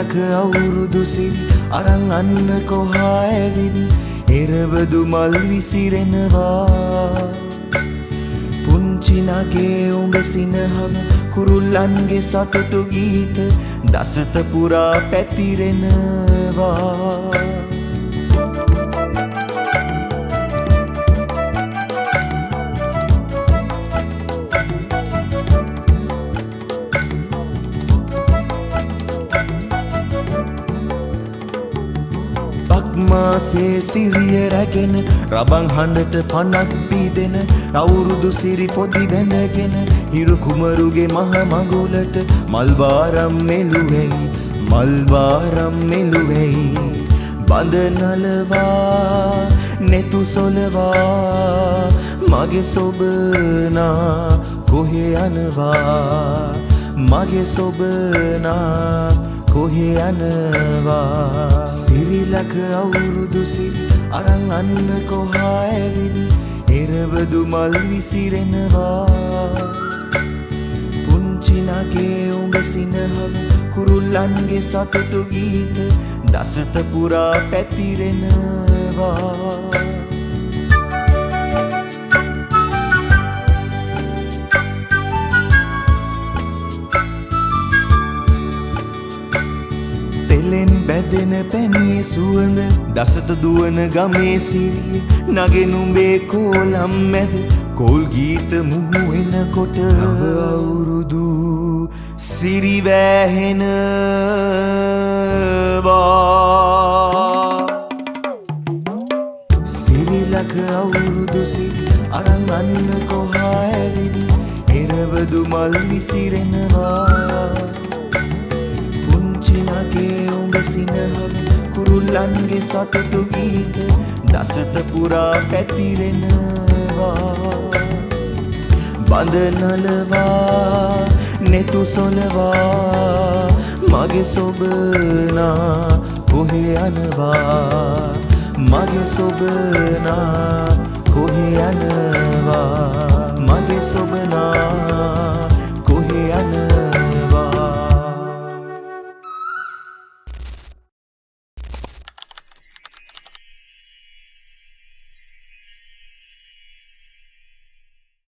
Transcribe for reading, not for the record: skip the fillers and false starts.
සිරිලක අවුරුදු සිරි අරන් අන්න කොහා ඇවිත් එරවදු මල් විසිරෙනවා පුංචි නගේ උඹ සිනහව කුරුල්ලන්ගේ සතුටු ගීත දසත පුරා පැතිරෙනවා මාසේ සිරිය රැගෙන රබන් හඬට පනක් බීදෙන අවුරුදු සිරි පොදි බැඳගෙන හිරු කුමරුගේ මහ මඟුලට මල්වාරම් මෙලුවෙයි මල්වාරම් මෙලුවෙයි බඳ නලවා නෙතු සොලවා මගේ සොබනා කොහේ යනවා මගේ සොබනා කොහේ යනවා සිරිලක අවුරුදු සිරි අරන් අන්න කොහා ඇවිත් එරවදු මල් විසිරෙනවා පුංචි නගේ උඹ සිනහව කුරුල්ලන්ගේ සතුටු ගීත දසත පුරා පැතිරෙනවා තෙලෙන් බැදෙන පැණියේ සුවඳ දසත දුවන ගමේ සිරිය නගෙන උඹේ කෝලම් මැද කෝල් ගීත මුහු එනකොට නව අවුරුදු සිරි වැහෙනවා සිරිලක අවුරුදු සිරි අරන් අන්න කොහා ඇවිත් එරවදු මල් විසිරෙනවා නගේ උඹ සිනහව කුරුල්ලන්ගේ සතුටු ගීත දසත පුරා පැතිරෙනවා බඳ නලවා නෙතු සොලවා මගේ සොබනා කොහේ යනවා මගේ සොබනා කොහේ යනවා මගේ සොබනා